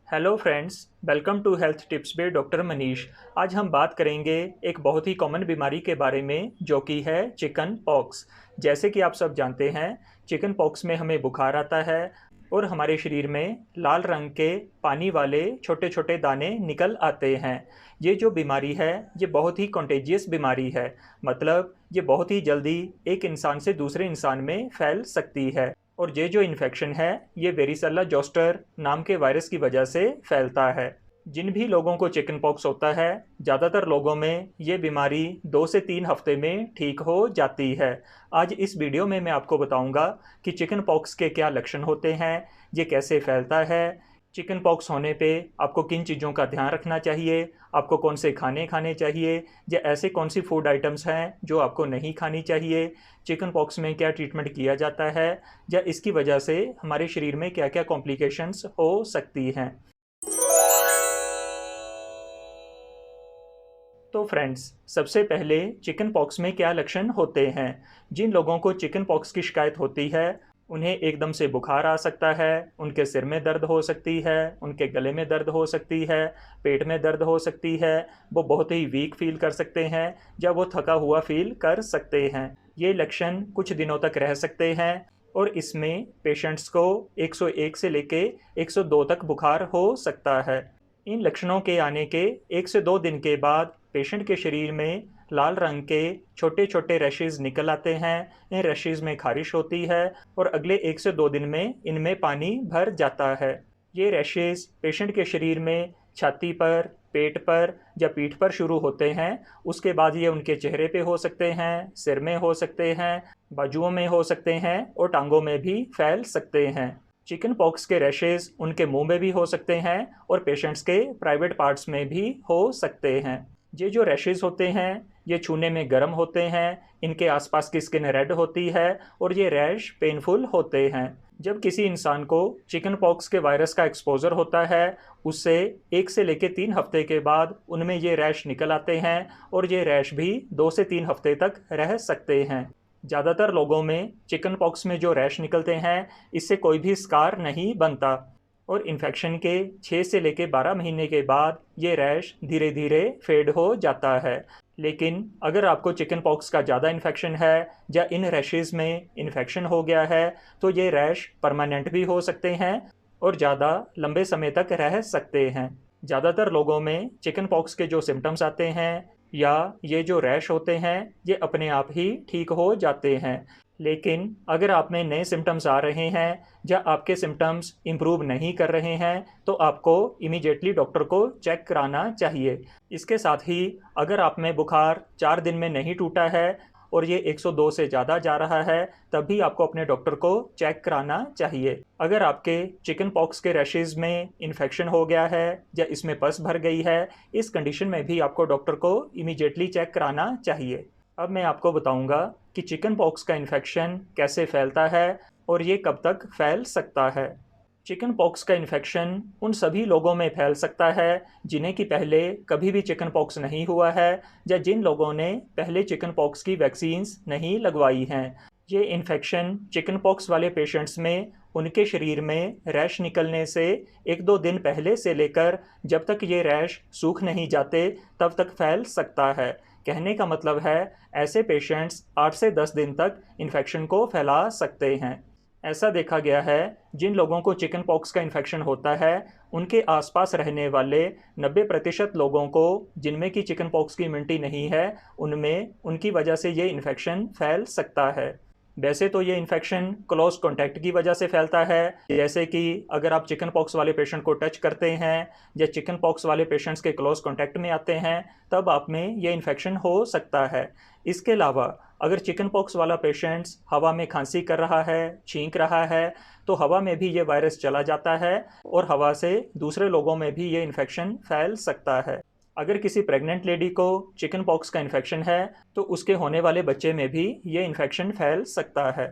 Hello friends, welcome to health tips by doctor Manish. आज हम बात करेंगे एक बहुत ही कॉमन बीमारी के बारे में जो कि है चिकन पॉक्स। जैसे कि आप सब जानते हैं, चिकन पॉक्स में हमें बुखार आता है और हमारे शरीर में लाल रंग के पानी वाले छोटे छोटे दाने निकल आते हैं। ये जो बीमारी है ये बहुत ही कॉन्टेजियस बीमारी है, मतलब ये बहुत ही जल्दी एक इंसान से दूसरे इंसान में फैल सकती है। और ये जो इन्फेक्शन है ये वेरिसेला जोस्टर नाम के वायरस की वजह से फैलता है। जिन भी लोगों को चिकन पॉक्स होता है, ज़्यादातर लोगों में ये बीमारी 2 से 3 हफ्ते में ठीक हो जाती है। आज इस वीडियो में मैं आपको बताऊंगा कि चिकन पॉक्स के क्या लक्षण होते हैं, ये कैसे फैलता है, चिकन पॉक्स होने पे आपको किन चीज़ों का ध्यान रखना चाहिए, आपको कौन से खाने खाने चाहिए, या ऐसे कौन सी फूड आइटम्स हैं जो आपको नहीं खानी चाहिए, चिकन पॉक्स में क्या ट्रीटमेंट किया जाता है, या इसकी वजह से हमारे शरीर में क्या क्या कॉम्प्लिकेशंस हो सकती हैं। तो फ्रेंड्स, सबसे पहले चिकन पॉक्स में क्या लक्षण होते हैं। जिन लोगों को चिकन पॉक्स की शिकायत होती है उन्हें एकदम से बुखार आ सकता है, उनके सिर में दर्द हो सकती है, उनके गले में दर्द हो सकती है, पेट में दर्द हो सकती है, वो बहुत ही वीक फील कर सकते हैं या वो थका हुआ फील कर सकते हैं। ये लक्षण कुछ दिनों तक रह सकते हैं और इसमें पेशेंट्स को 101 से लेके 102 तक बुखार हो सकता है। इन लक्षणों के आने के 1 से 2 दिन के बाद पेशेंट के शरीर में लाल रंग के छोटे छोटे रैशेज़ निकल आते हैं। इन रैशेज़ में खारिश होती है और अगले 1 से 2 दिन में इनमें पानी भर जाता है। ये रैशेज़ पेशेंट के शरीर में छाती पर, पेट पर या पीठ पर शुरू होते हैं। उसके बाद ये उनके चेहरे पे हो सकते हैं, सिर में हो सकते हैं, बाजुओं में हो सकते हैं और टांगों में भी फैल सकते हैं। चिकन पॉक्स के रैशेज़ उनके मुंह में भी हो सकते हैं और पेशेंट्स के प्राइवेट पार्ट्स में भी हो सकते हैं। ये जो रैशेज़ होते हैं ये छूने में गर्म होते हैं, इनके आसपास की स्किन रेड होती है और ये रैश पेनफुल होते हैं। जब किसी इंसान को चिकन पॉक्स के वायरस का एक्सपोजर होता है उससे 1 से लेकर 3 हफ्ते के बाद उनमें ये रैश निकल आते हैं और ये रैश भी 2 से 3 हफ्ते तक रह सकते हैं। ज़्यादातर लोगों में चिकन पॉक्स में जो रैश निकलते हैं इससे कोई भी स्कार नहीं बनता और इन्फेक्शन के 6 से लेकर 12 महीने के बाद ये रैश धीरे धीरे फेड हो जाता है। लेकिन अगर आपको चिकन पॉक्स का ज़्यादा इन्फेक्शन है या इन रैशेज़ में इन्फेक्शन हो गया है तो ये रैश परमानेंट भी हो सकते हैं और ज़्यादा लंबे समय तक रह सकते हैं। ज़्यादातर लोगों में चिकन पॉक्स के जो सिम्टम्स आते हैं या ये जो रैश होते हैं ये अपने आप ही ठीक हो जाते हैं। लेकिन अगर आप में नए सिम्टम्स आ रहे हैं या आपके सिम्टम्स इम्प्रूव नहीं कर रहे हैं तो आपको इमीडिएटली डॉक्टर को चेक कराना चाहिए। इसके साथ ही अगर आप में बुखार 4 दिन में नहीं टूटा है और ये 102 से ज़्यादा जा रहा है तब भी आपको अपने डॉक्टर को चेक कराना चाहिए। अगर आपके चिकन पॉक्स के रैशेज़ में इन्फेक्शन हो गया है या इसमें पस भर गई है, इस कंडीशन में भी आपको डॉक्टर को इमीडिएटली चेक कराना चाहिए। अब मैं आपको बताऊंगा कि चिकन पॉक्स का इन्फेक्शन कैसे फैलता है और ये कब तक फैल सकता है। चिकन पॉक्स का इन्फेक्शन उन सभी लोगों में फैल सकता है जिन्हें कि पहले कभी भी चिकन पॉक्स नहीं हुआ है या जिन लोगों ने पहले चिकन पॉक्स की वैक्सीन्स नहीं लगवाई हैं। ये इन्फेक्शन चिकन पॉक्स वाले पेशेंट्स में उनके शरीर में रैश निकलने से 1-2 दिन पहले से लेकर जब तक ये रैश सूख नहीं जाते तब तक फैल सकता है। कहने का मतलब है ऐसे पेशेंट्स 8 से 10 दिन तक इन्फेक्शन को फैला सकते हैं। ऐसा देखा गया है जिन लोगों को चिकन पॉक्स का इन्फेक्शन होता है उनके आसपास रहने वाले 90% लोगों को जिनमें कि चिकन पॉक्स की इम्यूनिटी नहीं है उनमें उनकी वजह से ये इन्फेक्शन फैल सकता है। वैसे तो ये इन्फेक्शन क्लोज कॉन्टैक्ट की वजह से फैलता है, जैसे कि अगर आप चिकन पॉक्स वाले पेशेंट को टच करते हैं या चिकन पॉक्स वाले पेशेंट्स के क्लोज कॉन्टैक्ट में आते हैं तब आप में ये इन्फेक्शन हो सकता है। इसके अलावा अगर चिकन पॉक्स वाला पेशेंट्स हवा में खांसी कर रहा है, छींक रहा है, तो हवा में भी ये वायरस चला जाता है और हवा से दूसरे लोगों में भी ये इन्फेक्शन फैल सकता है। अगर किसी प्रेग्नेंट लेडी को चिकन पॉक्स का इन्फेक्शन है तो उसके होने वाले बच्चे में भी ये इन्फेक्शन फैल सकता है।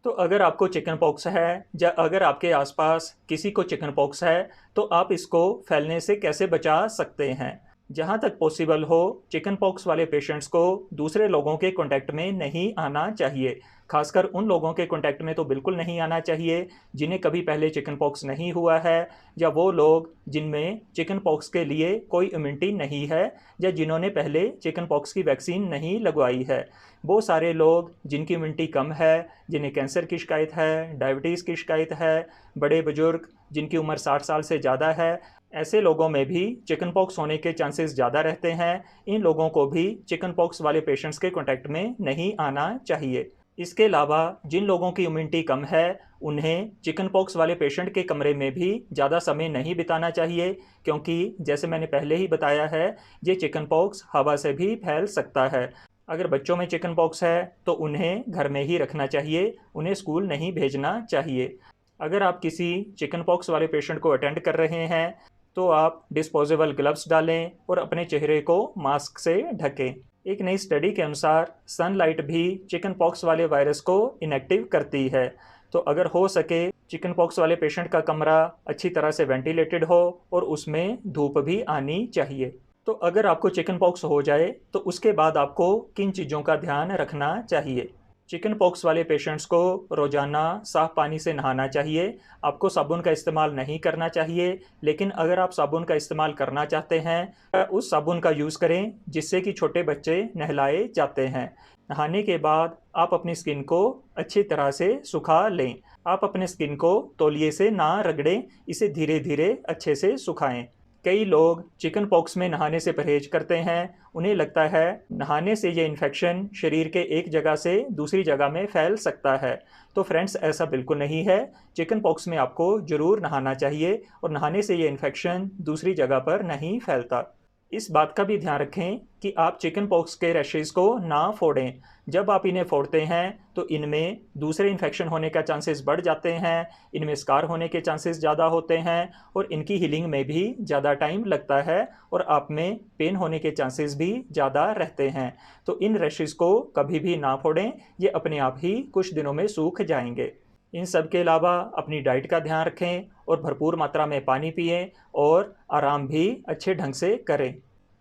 तो अगर आपको चिकन पॉक्स है या अगर आपके आसपास किसी को चिकन पॉक्स है तो आप इसको फैलने से कैसे बचा सकते हैं। जहाँ तक पॉसिबल हो चिकन पॉक्स वाले पेशेंट्स को दूसरे लोगों के कांटेक्ट में नहीं आना चाहिए, खासकर उन लोगों के कॉन्टैक्ट में तो बिल्कुल नहीं आना चाहिए जिन्हें कभी पहले चिकन पॉक्स नहीं हुआ है, या वो लोग जिनमें चिकन पॉक्स के लिए कोई इम्यूनिटी नहीं है, या जिन्होंने पहले चिकन पॉक्स की वैक्सीन नहीं लगवाई है। वो सारे लोग जिनकी इम्यूनिटी कम है, जिन्हें कैंसर की शिकायत है, डायबिटीज़ की शिकायत है, बड़े बुजुर्ग जिनकी उम्र 60 साल से ज़्यादा है, ऐसे लोगों में भी चिकन पॉक्स होने के चांसेस ज़्यादा रहते हैं। इन लोगों को भी चिकन पॉक्स वाले पेशेंट्स के कॉन्टैक्ट में नहीं आना चाहिए। इसके अलावा जिन लोगों की इम्यूनिटी कम है, उन्हें चिकन पॉक्स वाले पेशेंट के कमरे में भी ज़्यादा समय नहीं बिताना चाहिए, क्योंकि जैसे मैंने पहले ही बताया है, ये चिकन पॉक्स हवा से भी फैल सकता है। अगर बच्चों में चिकन पॉक्स है तो उन्हें घर में ही रखना चाहिए, उन्हें स्कूल नहीं भेजना चाहिए। अगर आप किसी चिकन पॉक्स वाले पेशेंट को अटेंड कर रहे हैं तो आप डिस्पोजेबल ग्लव्स डालें और अपने चेहरे को मास्क से ढकें। एक नई स्टडी के अनुसार सनलाइट भी चिकन पॉक्स वाले वायरस को इनएक्टिव करती है। तो अगर हो सके चिकन पॉक्स वाले पेशेंट का कमरा अच्छी तरह से वेंटिलेटेड हो और उसमें धूप भी आनी चाहिए। तो अगर आपको चिकन पॉक्स हो जाए तो उसके बाद आपको किन चीज़ों का ध्यान रखना चाहिए? चिकन पॉक्स वाले पेशेंट्स को रोज़ाना साफ़ पानी से नहाना चाहिए। आपको साबुन का इस्तेमाल नहीं करना चाहिए, लेकिन अगर आप साबुन का इस्तेमाल करना चाहते हैं उस साबुन का यूज़ करें जिससे कि छोटे बच्चे नहलाए जाते हैं। नहाने के बाद आप अपनी स्किन को अच्छी तरह से सुखा लें। आप अपने स्किन को तौलिए से ना रगड़ें, इसे धीरे धीरे अच्छे से सुखाएं। कई लोग चिकन पॉक्स में नहाने से परहेज करते हैं। उन्हें लगता है नहाने से ये इन्फेक्शन शरीर के एक जगह से दूसरी जगह में फैल सकता है। तो फ्रेंड्स, ऐसा बिल्कुल नहीं है। चिकन पॉक्स में आपको ज़रूर नहाना चाहिए और नहाने से ये इन्फेक्शन दूसरी जगह पर नहीं फैलता। इस बात का भी ध्यान रखें कि आप चिकन पॉक्स के रैशेज़ को ना फोड़ें। जब आप इन्हें फोड़ते हैं तो इनमें दूसरे इन्फेक्शन होने का चांसेस बढ़ जाते हैं, इनमें स्कार होने के चांसेस ज़्यादा होते हैं और इनकी हीलिंग में भी ज़्यादा टाइम लगता है और आप में पेन होने के चांसेस भी ज़्यादा रहते हैं। तो इन रैशेज़ को कभी भी ना फोड़ें, ये अपने आप ही कुछ दिनों में सूख जाएंगे। इन सब के अलावा अपनी डाइट का ध्यान रखें और भरपूर मात्रा में पानी पिएं और आराम भी अच्छे ढंग से करें।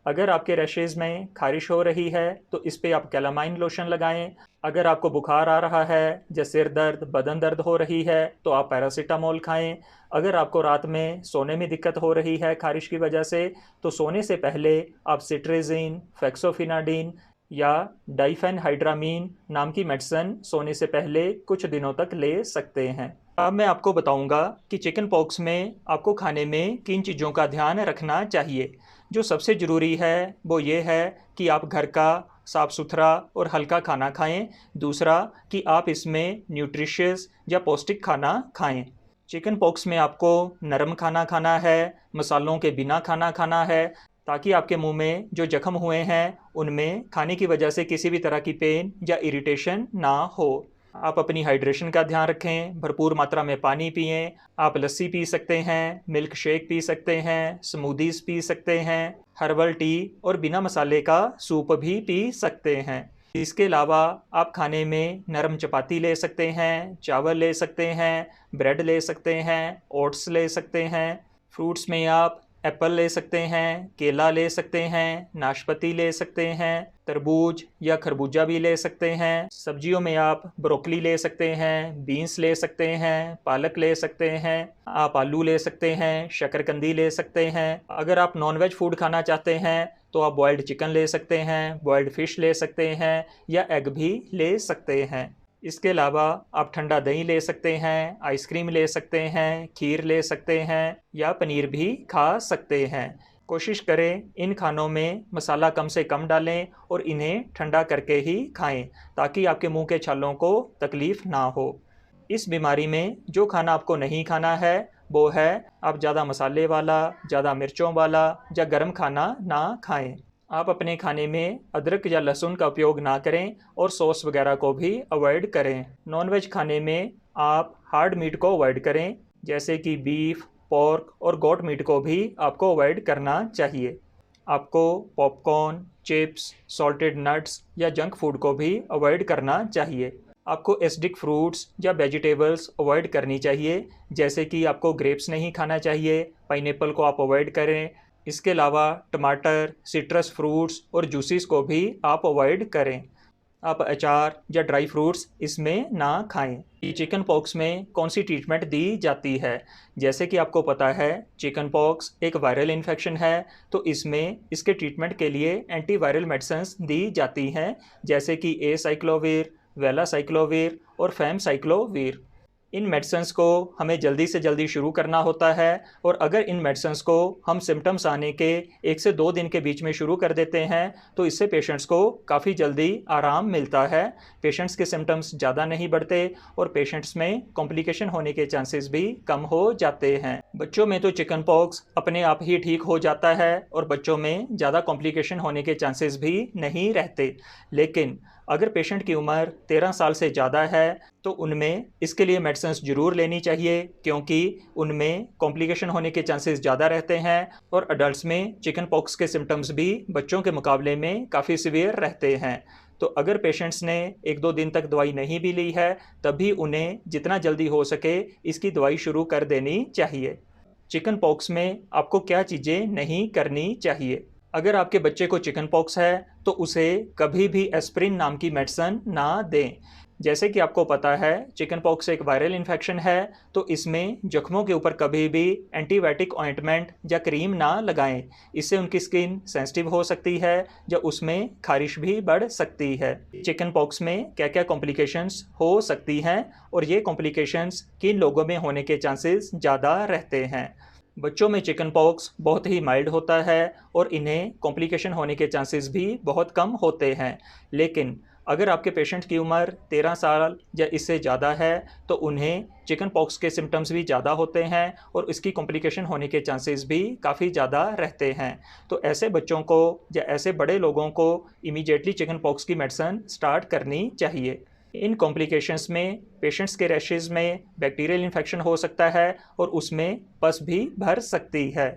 अगर आपके रैशेज़ में खारिश हो रही है तो इस पे आप कैलामाइन लोशन लगाएं। अगर आपको बुखार आ रहा है या सिर दर्द, बदन दर्द हो रही है तो आप पैरासीटामोल खाएं। अगर आपको रात में सोने में दिक्कत हो रही है खारिश की वजह से, तो सोने से पहले आप सिट्रेज़िन, फेक्सोफिनाडिन या डाइफेनहाइड्रामीन नाम की मेडिसिन सोने से पहले कुछ दिनों तक ले सकते हैं। अब मैं आपको बताऊंगा कि चिकन पॉक्स में आपको खाने में किन चीज़ों का ध्यान रखना चाहिए। जो सबसे ज़रूरी है वो ये है कि आप घर का साफ़ सुथरा और हल्का खाना खाएं। दूसरा कि आप इसमें न्यूट्रिशियस या पौष्टिक खाना खाएं। चिकन पॉक्स में आपको नरम खाना खाना है, मसालों के बिना खाना खाना है, ताकि आपके मुंह में जो जख्म हुए हैं उनमें खाने की वजह से किसी भी तरह की पेन या इरिटेशन ना हो। आप अपनी हाइड्रेशन का ध्यान रखें, भरपूर मात्रा में पानी पिएं। आप लस्सी पी सकते हैं, मिल्क शेक पी सकते हैं, स्मूदीज़ पी सकते हैं, हर्बल टी और बिना मसाले का सूप भी पी सकते हैं। इसके अलावा आप खाने में नरम चपाती ले सकते हैं, चावल ले सकते हैं, ब्रेड ले सकते हैं, ओट्स ले सकते हैं। फ्रूट्स में आप एप्पल ले सकते हैं, केला ले सकते हैं, नाशपाती ले सकते हैं, तरबूज या खरबूजा भी ले सकते हैं। सब्जियों में आप ब्रोकली ले सकते हैं, बीन्स ले सकते हैं, पालक ले सकते हैं, आप आलू ले सकते हैं, शकरकंदी ले सकते हैं। अगर आप नॉनवेज फूड खाना चाहते हैं तो आप बॉयल्ड चिकन ले सकते हैं, बॉयल्ड फ़िश ले सकते हैं या एग भी ले सकते हैं। इसके अलावा आप ठंडा दही ले सकते हैं, आइसक्रीम ले सकते हैं, खीर ले सकते हैं या पनीर भी खा सकते हैं। कोशिश करें इन खानों में मसाला कम से कम डालें और इन्हें ठंडा करके ही खाएं, ताकि आपके मुंह के छालों को तकलीफ़ ना हो। इस बीमारी में जो खाना आपको नहीं खाना है वो है आप ज़्यादा मसाले वाला, ज़्यादा मिर्चों वाला या गर्म खाना ना खाएं। आप अपने खाने में अदरक या लहसुन का उपयोग ना करें और सॉस वगैरह को भी अवॉइड करें। नॉनवेज खाने में आप हार्ड मीट को अवॉइड करें, जैसे कि बीफ, पोर्क और गोट मीट को भी आपको अवॉइड करना चाहिए। आपको पॉपकॉर्न, चिप्स, सॉल्टेड नट्स या जंक फूड को भी अवॉइड करना चाहिए। आपको एसिडिक फ्रूट्स या वेजिटेबल्स अवॉइड करनी चाहिए, जैसे कि आपको ग्रेप्स नहीं खाना चाहिए, पाइनएप्पल को आप अवॉइड करें। इसके अलावा टमाटर, सिट्रस फ्रूट्स और जूसेस को भी आप अवॉइड करें। आप अचार या ड्राई फ्रूट्स इसमें ना खाएं। चिकन पॉक्स में कौन सी ट्रीटमेंट दी जाती है? जैसे कि आपको पता है चिकन पॉक्स एक वायरल इन्फेक्शन है, तो इसमें इसके ट्रीटमेंट के लिए एंटीवायरल मेडिसिन्स दी जाती हैं, जैसे कि एसाइक्लोविर, वेलासाइक्लोविर और फैमसाइक्लोविर। इन मेडिसिन्स को हमें जल्दी से जल्दी शुरू करना होता है, और अगर इन मेडिसिन्स को हम सिम्टम्स आने के 1 से 2 दिन के बीच में शुरू कर देते हैं, तो इससे पेशेंट्स को काफ़ी जल्दी आराम मिलता है। पेशेंट्स के सिम्टम्स ज़्यादा नहीं बढ़ते और पेशेंट्स में कॉम्प्लिकेशन होने के चांसेस भी कम हो जाते हैं। बच्चों में तो चिकन पॉक्स अपने आप ही ठीक हो जाता है और बच्चों में ज़्यादा कॉम्प्लिकेशन होने के चांसेस भी नहीं रहते। लेकिन अगर पेशेंट की उम्र 13 साल से ज़्यादा है तो उनमें इसके लिए मेडिसिन्स ज़रूर लेनी चाहिए, क्योंकि उनमें कॉम्प्लिकेशन होने के चांसेस ज़्यादा रहते हैं और अडल्ट्स में चिकन पॉक्स के सिम्टम्स भी बच्चों के मुकाबले में काफ़ी सीवियर रहते हैं। तो अगर पेशेंट्स ने 1-2 दिन तक दवाई नहीं भी ली है, तभी उन्हें जितना जल्दी हो सके इसकी दवाई शुरू कर देनी चाहिए। चिकन पॉक्स में आपको क्या चीज़ें नहीं करनी चाहिए? अगर आपके बच्चे को चिकन पॉक्स है तो उसे कभी भी एस्प्रिन नाम की मेडिसिन ना दें। जैसे कि आपको पता है चिकन पॉक्स एक वायरल इन्फेक्शन है, तो इसमें जख्मों के ऊपर कभी भी एंटीबायोटिक ऑइंटमेंट या क्रीम ना लगाएं। इससे उनकी स्किन सेंसिटिव हो सकती है या उसमें खारिश भी बढ़ सकती है। चिकन पॉक्स में क्या क्या कॉम्प्लिकेशंस हो सकती हैं और ये कॉम्प्लिकेशंस किन लोगों में होने के चांसेस ज़्यादा रहते हैं? बच्चों में चिकन पॉक्स बहुत ही माइल्ड होता है और इन्हें कॉम्प्लिकेशन होने के चांसेस भी बहुत कम होते हैं। लेकिन अगर आपके पेशेंट की उम्र 13 साल या इससे ज़्यादा है तो उन्हें चिकन पॉक्स के सिम्टम्स भी ज़्यादा होते हैं और इसकी कॉम्प्लिकेशन होने के चांसेस भी काफ़ी ज़्यादा रहते हैं। तो ऐसे बच्चों को या ऐसे बड़े लोगों को इमीडिएटली चिकन पॉक्स की मेडिसिन स्टार्ट करनी चाहिए। इन कॉम्प्लिकेशंस में पेशेंट्स के रैशेज़ में बैक्टीरियल इन्फेक्शन हो सकता है और उसमें पस भी भर सकती है।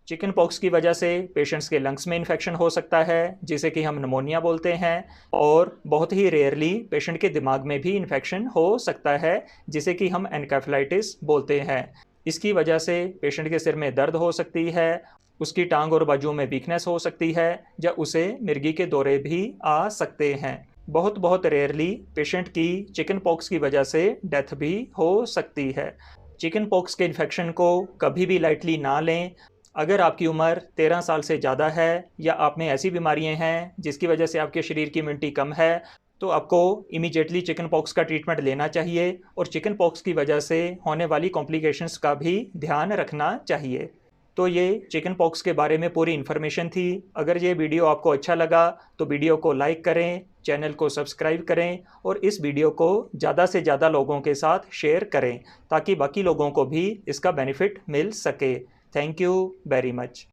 चिकन पॉक्स की वजह से पेशेंट्स के लंग्स में इन्फेक्शन हो सकता है, जिसे कि हम निमोनिया बोलते हैं, और बहुत ही रेयरली पेशेंट के दिमाग में भी इन्फेक्शन हो सकता है, जिसे कि हम एनकेफेलाइटिस बोलते हैं। इसकी वजह से पेशेंट के सिर में दर्द हो सकती है, उसकी टांग और बाजू में वीकनेस हो सकती है या उसे मिर्गी के दौरे भी आ सकते हैं। बहुत रेयरली पेशेंट की चिकन पॉक्स की वजह से डेथ भी हो सकती है। चिकन पॉक्स के इन्फेक्शन को कभी भी लाइटली ना लें। अगर आपकी उम्र 13 साल से ज़्यादा है या आप में ऐसी बीमारियां हैं जिसकी वजह से आपके शरीर की इम्यूनिटी कम है, तो आपको इमीडिएटली चिकन पॉक्स का ट्रीटमेंट लेना चाहिए और चिकन पॉक्स की वजह से होने वाली कॉम्प्लिकेशंस का भी ध्यान रखना चाहिए। तो ये चिकन पॉक्स के बारे में पूरी इन्फॉर्मेशन थी। अगर ये वीडियो आपको अच्छा लगा तो वीडियो को लाइक करें, चैनल को सब्सक्राइब करें और इस वीडियो को ज़्यादा से ज़्यादा लोगों के साथ शेयर करें ताकि बाकी लोगों को भी इसका बेनिफिट मिल सके। Thank you very much.